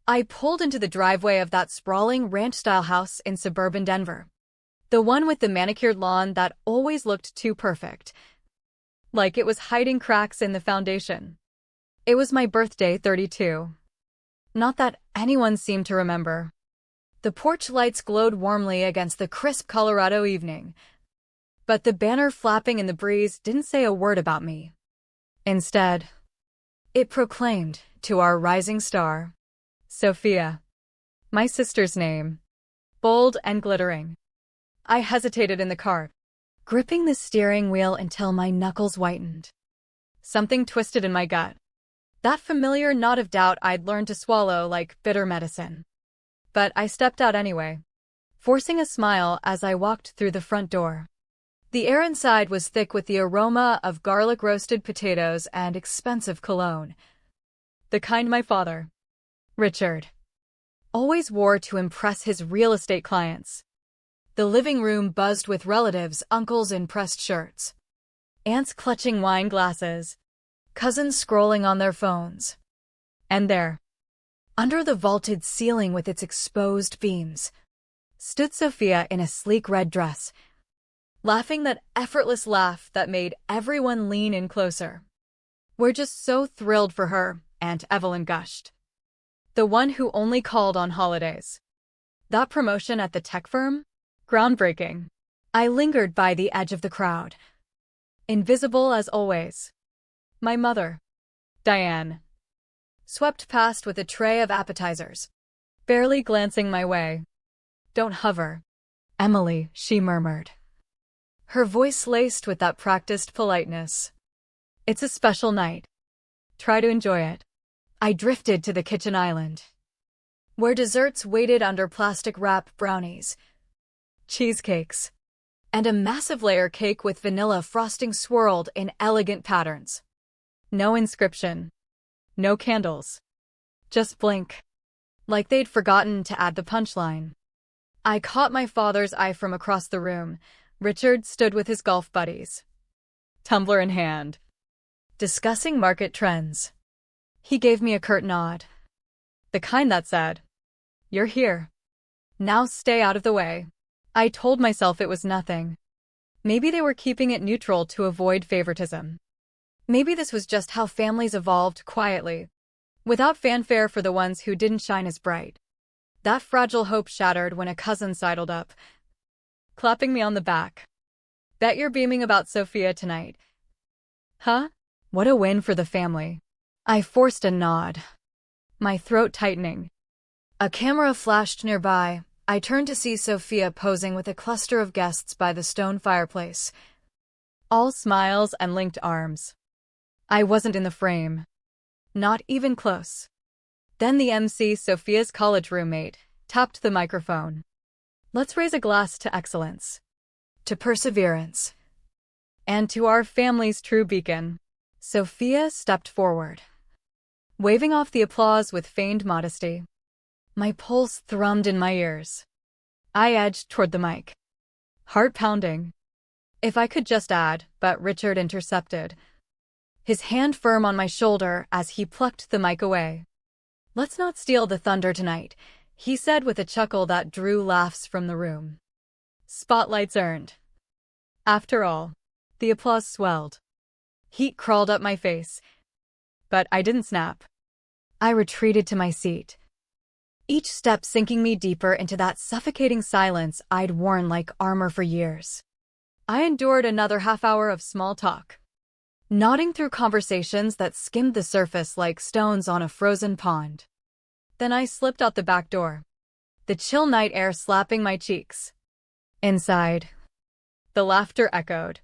I pulled into the driveway of that sprawling ranch-style house in suburban Denver. The one with the manicured lawn that always looked too perfect, like it was hiding cracks in the foundation. It was my birthday, 32. Not that anyone seemed to remember. The porch lights glowed warmly against the crisp Colorado evening, but the banner flapping in the breeze didn't say a word about me. Instead, it proclaimed to our rising star, Sophia, my sister's name, bold and glittering. I hesitated in the car, gripping the steering wheel until my knuckles whitened. Something twisted in my gut. That familiar knot of doubt I'd learned to swallow like bitter medicine. But I stepped out anyway, forcing a smile as I walked through the front door. The air inside was thick with the aroma of garlic-roasted potatoes and expensive cologne. The kind my father, Richard, always wore to impress his real estate clients. The living room buzzed with relatives, uncles in pressed shirts, aunts clutching wine glasses, cousins scrolling on their phones. And there, under the vaulted ceiling with its exposed beams, stood Sophia in a sleek red dress, laughing that effortless laugh that made everyone lean in closer. "We're just so thrilled for her," Aunt Evelyn gushed. "The one who only called on holidays. That promotion at the tech firm? Groundbreaking." I lingered by the edge of the crowd, invisible as always. My mother, Diane, swept past with a tray of appetizers, barely glancing my way. "Don't hover, Emily," she murmured, her voice laced with that practiced politeness. "It's a special night. Try to enjoy it." I drifted to the kitchen island, where desserts waited under plastic wrap brownies, cheesecakes, and a massive layer cake with vanilla frosting swirled in elegant patterns. No inscription, no candles, just blink, like they'd forgotten to add the punchline. I caught my father's eye from across the room. Richard stood with his golf buddies, tumbler in hand, discussing market trends. He gave me a curt nod, the kind that said, "You're here. Now stay out of the way." I told myself it was nothing. Maybe they were keeping it neutral to avoid favoritism. Maybe this was just how families evolved quietly, without fanfare for the ones who didn't shine as bright. That fragile hope shattered when a cousin sidled up, clapping me on the back. "Bet you're beaming about Sophia tonight." Huh? What a win for the family. I forced a nod, my throat tightening. A camera flashed nearby. I turned to see Sophia posing with a cluster of guests by the stone fireplace, all smiles and linked arms. I wasn't in the frame. Not even close. Then the MC, Sophia's college roommate, tapped the microphone. "Let's raise a glass to excellence, to perseverance, and to our family's true beacon." Sophia stepped forward, waving off the applause with feigned modesty. My pulse thrummed in my ears. I edged toward the mic, heart pounding. If I could just add, but Richard intercepted, his hand firm on my shoulder as he plucked the mic away. "Let's not steal the thunder tonight," he said with a chuckle that drew laughs from the room. Spotlights earned. After all, the applause swelled. Heat crawled up my face, but I didn't snap. I retreated to my seat, each step sinking me deeper into that suffocating silence I'd worn like armor for years. I endured another half-hour of small talk, nodding through conversations that skimmed the surface like stones on a frozen pond. Then I slipped out the back door, the chill night air slapping my cheeks. Inside, the laughter echoed,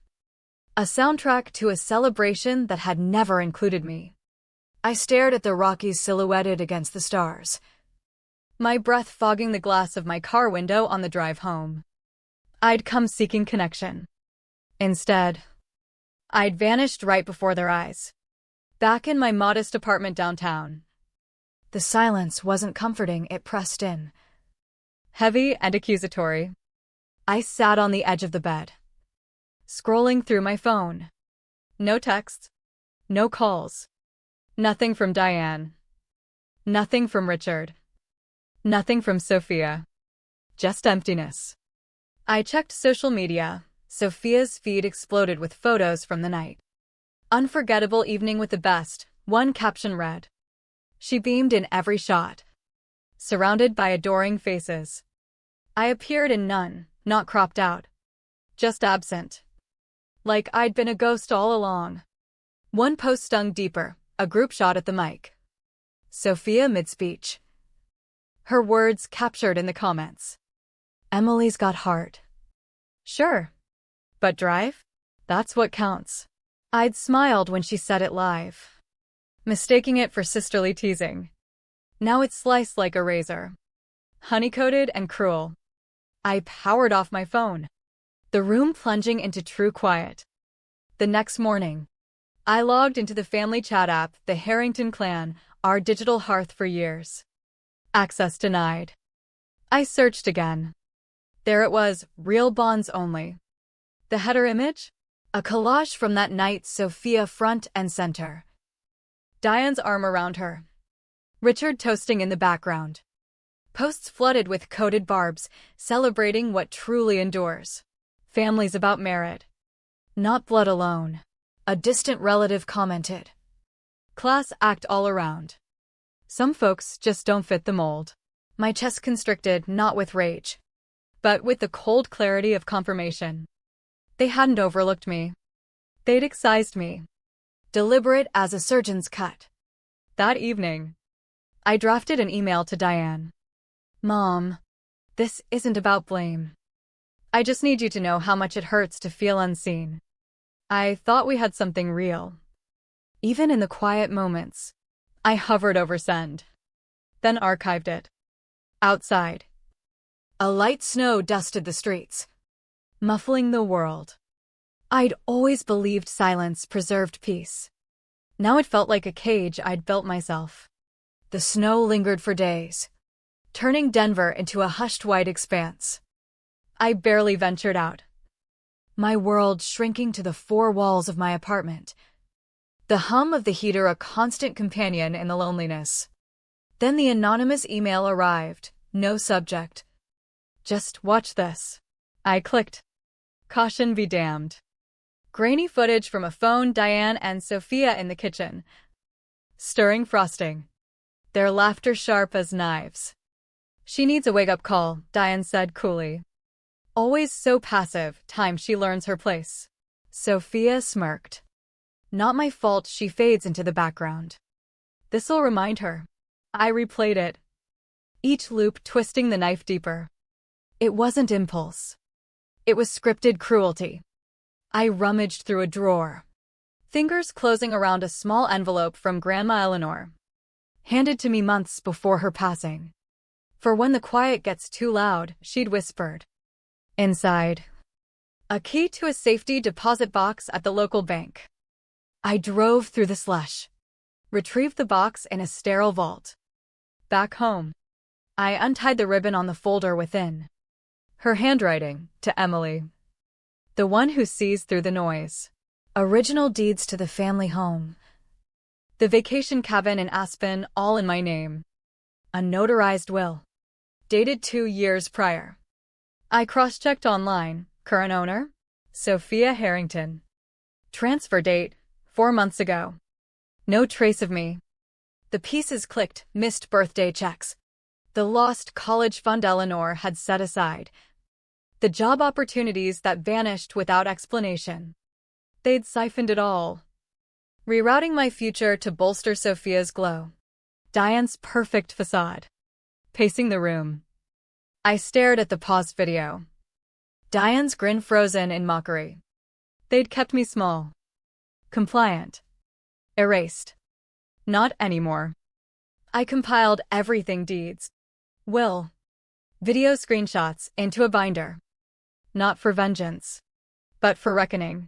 a soundtrack to a celebration that had never included me. I stared at the Rockies silhouetted against the stars, my breath fogging the glass of my car window on the drive home. I'd come seeking connection. Instead, I'd vanished right before their eyes, back in my modest apartment downtown. The silence wasn't comforting, it pressed in, heavy and accusatory. I sat on the edge of the bed, scrolling through my phone. No texts, no calls, nothing from Diane, nothing from Richard. Nothing from Sophia. Just emptiness. I checked social media. Sophia's feed exploded with photos from the night. Unforgettable evening with the best, one caption read. She beamed in every shot, surrounded by adoring faces. I appeared in none, not cropped out. Just absent. Like I'd been a ghost all along. One post stung deeper, a group shot at the mic. Sophia mid-speech. Her words captured in the comments. Emily's got heart. Sure. But drive? That's what counts. I'd smiled when she said it live, mistaking it for sisterly teasing. Now it's sliced like a razor. Honey-coated and cruel. I powered off my phone, the room plunging into true quiet. The next morning, I logged into the family chat app, the Harrington clan, our digital hearth for years. Access denied. I searched again. There it was, real bonds only. The header image? A collage from that night, Sophia front and center. Diane's arm around her. Richard toasting in the background. Posts flooded with coded barbs, celebrating what truly endures. Families about merit. Not blood alone. A distant relative commented. Class act all around. Some folks just don't fit the mold. My chest constricted, not with rage, but with the cold clarity of confirmation. They hadn't overlooked me. They'd excised me. Deliberate as a surgeon's cut. That evening, I drafted an email to Diane. Mom, this isn't about blame. I just need you to know how much it hurts to feel unseen. I thought we had something real. Even in the quiet moments, I hovered over send. Then archived it. Outside, a light snow dusted the streets, muffling the world. I'd always believed silence preserved peace. Now it felt like a cage I'd built myself. The snow lingered for days, turning Denver into a hushed white expanse. I barely ventured out, my world shrinking to the four walls of my apartment. The hum of the heater a constant companion in the loneliness. Then the anonymous email arrived, no subject. Just watch this. I clicked. Caution be damned. Grainy footage from a phone, Diane and Sophia in the kitchen, stirring frosting. Their laughter sharp as knives. She needs a wake-up call, Diane said coolly. Always so passive, time she learns her place. Sophia smirked. Not my fault she fades into the background. This'll remind her. I replayed it. Each loop twisting the knife deeper. It wasn't impulse. It was scripted cruelty. I rummaged through a drawer, fingers closing around a small envelope from Grandma Eleanor, handed to me months before her passing. For when the quiet gets too loud, she'd whispered. Inside, a key to a safety deposit box at the local bank. I drove through the slush, retrieved the box in a sterile vault. Back home, I untied the ribbon on the folder within. Her handwriting, to Emily. The one who sees through the noise. Original deeds to the family home. The vacation cabin in Aspen, all in my name. A notarized will. Dated 2 years prior. I cross-checked online. Current owner? Sophia Harrington. Transfer date, 4 months ago. No trace of me. The pieces clicked, missed birthday checks. The lost college fund Eleanor had set aside. The job opportunities that vanished without explanation. They'd siphoned it all. Rerouting my future to bolster Sophia's glow. Diane's perfect facade. Pacing the room. I stared at the paused video. Diane's grin frozen in mockery. They'd kept me small. Compliant. Erased. Not anymore. I compiled everything deeds. Will. Video screenshots into a binder. Not for vengeance, but for reckoning.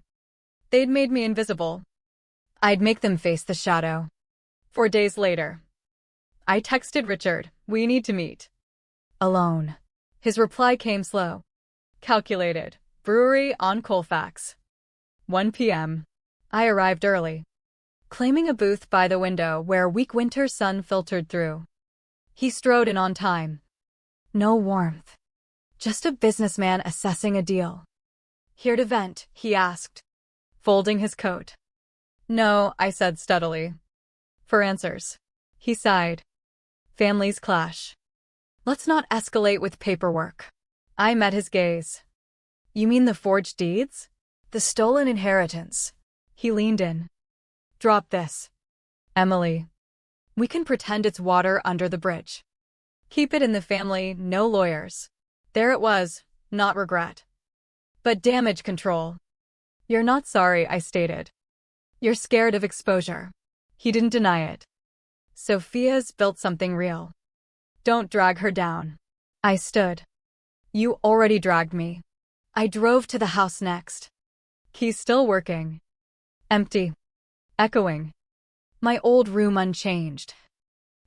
They'd made me invisible. I'd make them face the shadow. 4 days later, I texted Richard, we need to meet. Alone. His reply came slow. Calculated. Brewery on Colfax. 1 p.m. I arrived early, claiming a booth by the window where weak winter sun filtered through. He strode in on time, No warmth. Just a businessman assessing a deal. Here to vent, he asked, folding his coat. No, I said steadily. For answers. He sighed. Families clash. Let's not escalate with paperwork. I met his gaze. You mean the forged deeds? The stolen inheritance? He leaned in. Drop this. Emily. We can pretend it's water under the bridge. Keep it in the family, no lawyers. There it was, not regret. But damage control. You're not sorry, I stated. You're scared of exposure. He didn't deny it. Sophia's built something real. Don't drag her down. I stood. You already dragged me. I drove to the house next. Keys still working. Empty. Echoing. My old room unchanged.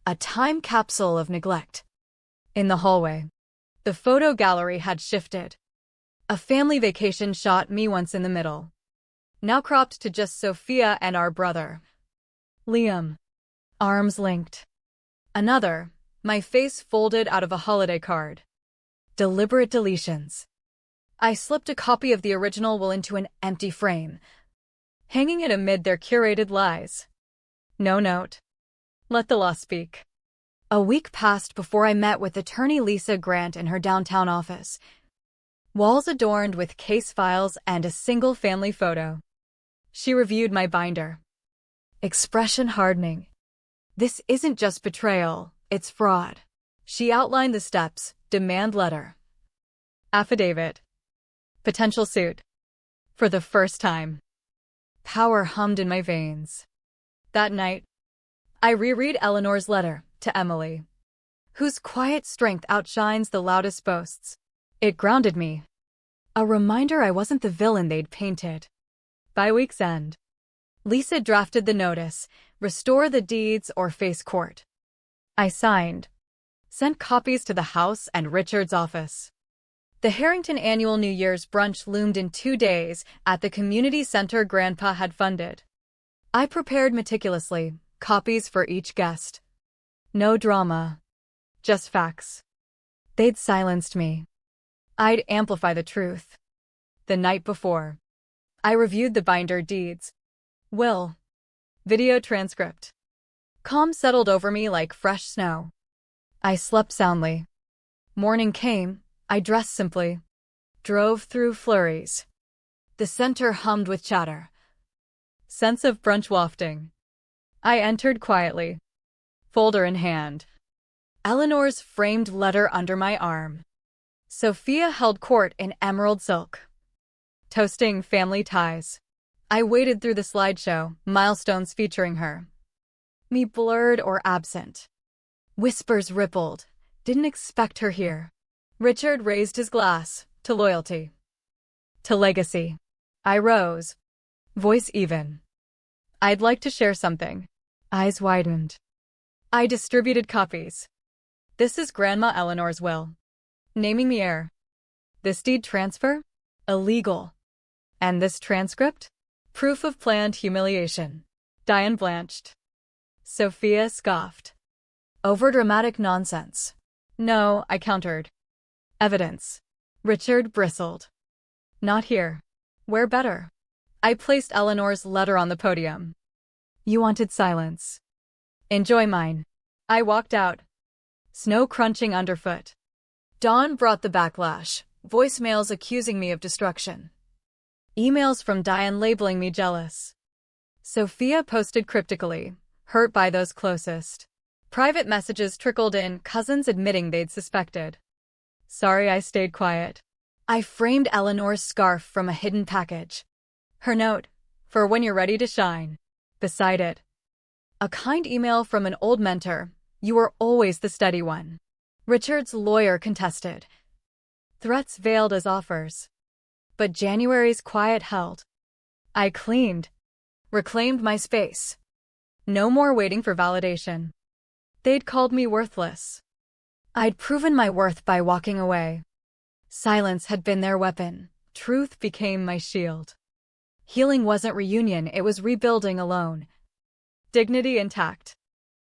A time capsule of neglect. In the hallway, the photo gallery had shifted. A family vacation shot me once in the middle. Now cropped to just Sophia and our brother. Liam. Arms linked. Another, my face folded out of a holiday card. Deliberate deletions. I slipped a copy of the original will into an empty frame, hanging it amid their curated lies. No note. Let the law speak. A week passed before I met with attorney Lisa Grant in her downtown office. Walls adorned with case files and a single family photo. She reviewed my binder. Expression hardening. This isn't just betrayal, it's fraud. She outlined the steps: demand letter, affidavit, potential suit. For the first time, power hummed in my veins. That night, I reread Eleanor's letter to Emily, whose quiet strength outshines the loudest boasts. It grounded me. A reminder I wasn't the villain they'd painted. By week's end, Lisa drafted the notice, restore the deeds or face court. I signed, sent copies to the house and Richard's office. The Harrington annual New Year's brunch loomed in 2 days at the community center Grandpa had funded. I prepared meticulously, copies for each guest. No drama, just facts. They'd silenced me. I'd amplify the truth. The night before, I reviewed the binder deeds, will, video transcript. Calm settled over me like fresh snow. I slept soundly. Morning came, I dressed simply, drove through flurries. The center hummed with chatter. Sense of brunch wafting. I entered quietly, folder in hand. Eleanor's framed letter under my arm. Sophia held court in emerald silk. Toasting family ties. I waded through the slideshow, milestones featuring her. Me blurred or absent. Whispers rippled. Didn't expect her here. Richard raised his glass, to loyalty. To legacy. I rose. Voice even. I'd like to share something. Eyes widened. I distributed copies. This is Grandma Eleanor's will. Naming the heir. This deed transfer? Illegal. And this transcript? Proof of planned humiliation. Diane blanched. Sophia scoffed. Overdramatic nonsense. No, I countered. Evidence. Richard bristled. Not here. Where better? I placed Eleanor's letter on the podium. You wanted silence. Enjoy mine. I walked out. Snow crunching underfoot. Dawn brought the backlash, voicemails accusing me of destruction. Emails from Diane labeling me jealous. Sophia posted cryptically, hurt by those closest. Private messages trickled in, cousins admitting they'd suspected. Sorry I stayed quiet. I framed Eleanor's scarf from a hidden package. Her note, for when you're ready to shine. Beside it, a kind email from an old mentor. You were always the steady one. Richard's lawyer contested. Threats veiled as offers. But January's quiet held. I cleaned. Reclaimed my space. No more waiting for validation. They'd called me worthless. I'd proven my worth by walking away. Silence had been their weapon. Truth became my shield. Healing wasn't reunion, it was rebuilding alone. Dignity intact.